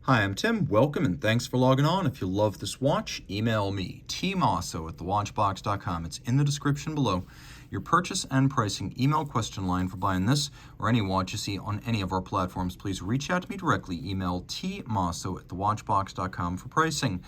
Hi, I'm Tim. Welcome and thanks for logging on. If you love this watch, email me, Team Mosso at thewatchbox.com. It's in the description below. Your purchase and pricing email question line for buying this or any watch you see on any of our platforms. Please reach out to me directly. Email tmosso at thewatchbox.com for pricing.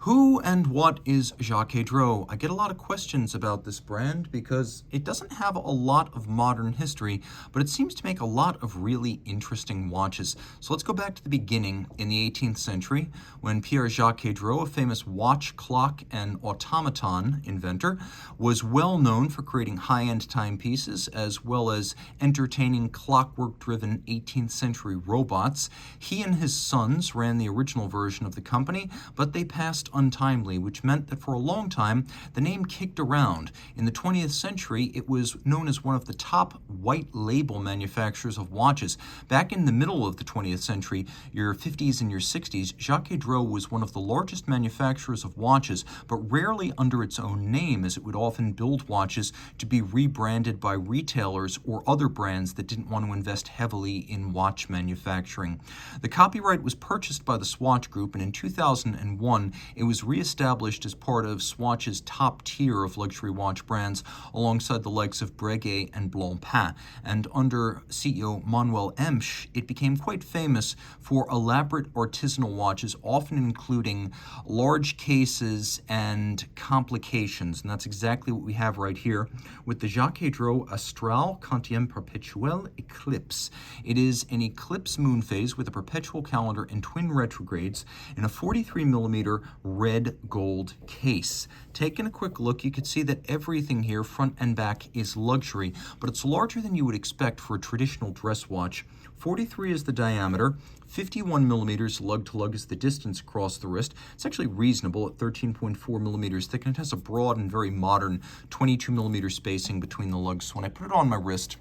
Who and what is Jaquet Droz? I get a lot of questions about this brand because it doesn't have a lot of modern history, but it seems to make a lot of really interesting watches. So let's go back to the beginning in the 18th century when Pierre Jaquet Droz, a famous watch, clock, and automaton inventor, was well known for creating high-end timepieces as well as entertaining clockwork-driven 18th century robots. He and his sons ran the original version of the company, but they passed untimely, which meant that for a long time the name kicked around. In the 20th century, it was known as one of the top white label manufacturers of watches. Back in the middle of the 20th century, your 50s and your 60s, Jaquet Droz was one of the largest manufacturers of watches, but rarely under its own name, as it would often build watches to be rebranded by retailers or other brands that didn't want to invest heavily in watch manufacturing. The copyright was purchased by the Swatch Group, and in 2001, it was reestablished as part of Swatch's top tier of luxury watch brands alongside the likes of Breguet and Blancpain. And under CEO Manuel Emsch, it became quite famous for elaborate artisanal watches, often including large cases and complications. And that's exactly what we have right here with the Jaquet Droz Astrale Quantième Perpétuel Eclipse. It is an eclipse moon phase with a perpetual calendar and twin retrogrades in a 43mm red gold case. Taking a quick look, you can see that everything here, front and back, is luxury, but it's larger than you would expect for a traditional dress watch. 43 is the diameter, 51 millimeters lug-to-lug is the distance across the wrist. It's actually reasonable at 13.4 millimeters thick, and it has a broad and very modern 22 millimeter spacing between the lugs. So when I put it on my wrist,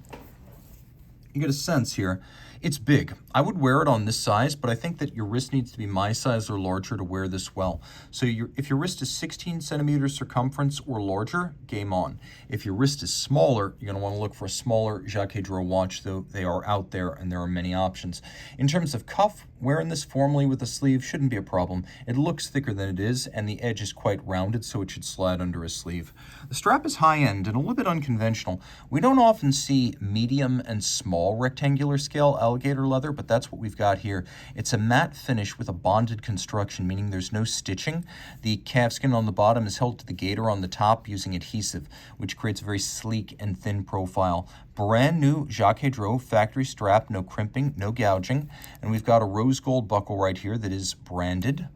you get a sense here. It's big. I would wear it on this size, but I think that your wrist needs to be my size or larger to wear this well. So if your wrist is 16 centimeters circumference or larger, game on. If your wrist is smaller, you're going to want to look for a smaller Jaquet Droz watch, though they are out there and there are many options. In terms of cuff, wearing this formally with a sleeve shouldn't be a problem. It looks thicker than it is, and the edge is quite rounded, so it should slide under a sleeve. The strap is high-end and a little bit unconventional. We don't often see medium and small rectangular scale alligator leather, but that's what we've got here. It's a matte finish with a bonded construction, meaning there's no stitching. The calfskin on the bottom is held to the gator on the top using adhesive, which creates a very sleek and thin profile. Brand new Jaquet Droz factory strap, no crimping, no gouging, and we've got a rose gold buckle right here that is branded.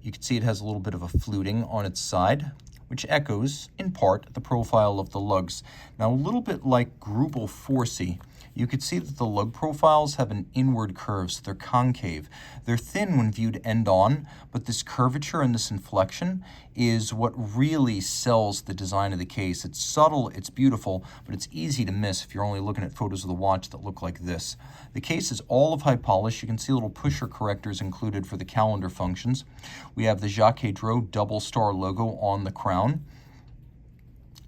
You can see it has a little bit of a fluting on its side, which echoes, in part, the profile of the lugs. Now, a little bit like Grubel Forsey, you could see that the lug profiles have an inward curve, so they're concave. They're thin when viewed end-on, but this curvature and this inflection is what really sells the design of the case. It's subtle, it's beautiful, but it's easy to miss if you're only looking at photos of the watch that look like this. The case is all of high polish. You can see little pusher correctors included for the calendar functions. We have the Jaquet Droz double star logo on the crown,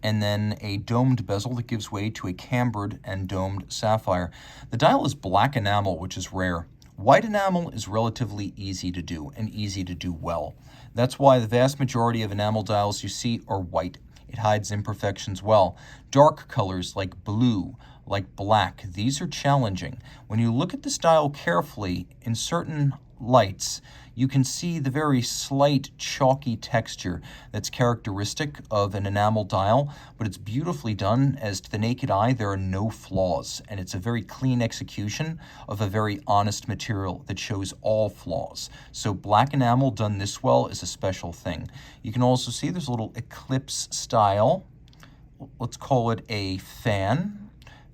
and then a domed bezel that gives way to a cambered and domed sapphire. The dial is black enamel, which is rare. White enamel is relatively easy to do and easy to do well. That's why the vast majority of enamel dials you see are white. It hides imperfections well. Dark colors like blue, like black, these are challenging. When you look at this dial carefully in certain lights, you can see the very slight chalky texture that's characteristic of an enamel dial, but it's beautifully done. As to the naked eye, there are no flaws, and it's a very clean execution of a very honest material that shows all flaws. So black enamel done this well is a special thing. You can also see there's a little eclipse style, let's call it a fan,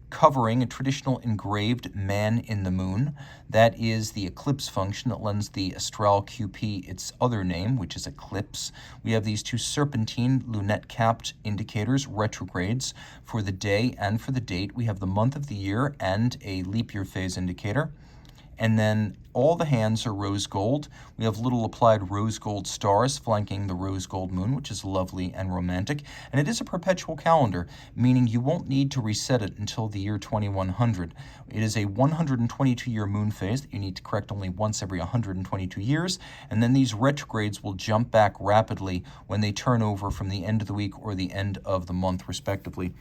covering a traditional engraved man in the moon. That is the eclipse function that lends the Astrale QP its other name, which is eclipse. We have these two serpentine lunette-capped indicators, retrogrades, for the day and for the date. We have the month of the year and a leap year phase indicator. And then all the hands are rose gold. We have little applied rose gold stars flanking the rose gold moon, which is lovely and romantic. And it is a perpetual calendar, meaning you won't need to reset it until the year 2100. It is a 122-year moon phase that you need to correct only once every 122 years. And then these retrogrades will jump back rapidly when they turn over from the end of the week or the end of the month, respectively.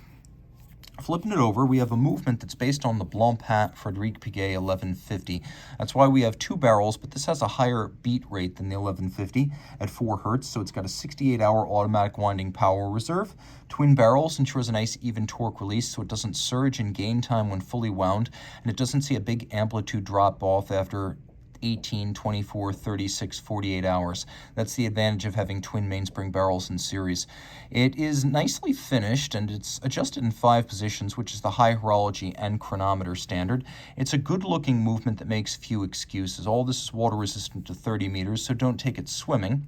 Flipping it over, we have a movement that's based on the Blancpain Frédéric Piguet 1150. That's why we have two barrels, but this has a higher beat rate than the 1150 at 4 hertz, so it's got a 68-hour automatic winding power reserve. Twin barrels ensures a nice even torque release so it doesn't surge in gain time when fully wound, and it doesn't see a big amplitude drop off after 18, 24, 36, 48 hours. That's the advantage of having twin mainspring barrels in series. It is nicely finished and it's adjusted in 5 positions, which is the high horology and chronometer standard. It's a good looking movement that makes few excuses. All this is water resistant to 30 meters, so don't take it swimming.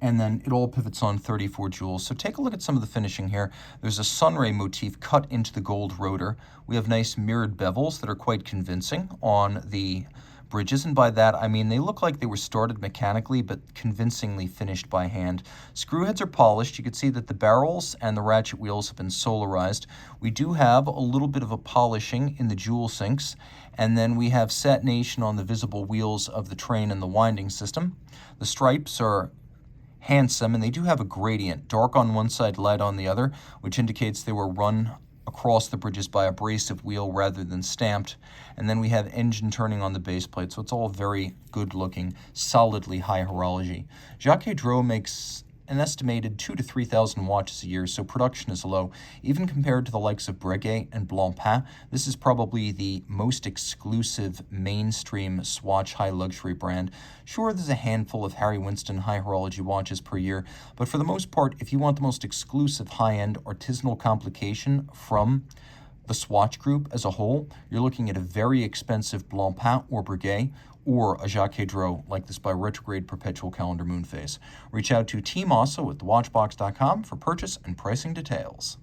And then it all pivots on 34 joules. So take a look at some of the finishing here. There's a sunray motif cut into the gold rotor. We have nice mirrored bevels that are quite convincing on the bridges, and by that I mean they look like they were started mechanically but convincingly finished by hand. Screw heads are polished. You can see that the barrels and the ratchet wheels have been solarized. We do have a little bit of a polishing in the jewel sinks, and then we have satination on the visible wheels of the train and the winding system. The stripes are handsome, and they do have a gradient, dark on one side, light on the other, which indicates they were run across the bridges by a abrasive wheel rather than stamped. And then we have engine turning on the base plate, so it's all very good looking, solidly high horology. Jaquet Droz makes an estimated 2,000 to 3,000 watches a year, so production is low. Even compared to the likes of Breguet and Blancpain, this is probably the most exclusive mainstream Swatch high luxury brand. Sure, there's a handful of Harry Winston high horology watches per year, but for the most part, if you want the most exclusive high-end artisanal complication from the Swatch group as a whole, you're looking at a very expensive Blancpain or Breguet, or a Jaquet Droz like this by retrograde perpetual calendar moon phase. Reach out to Team Mosso at thewatchbox.com for purchase and pricing details.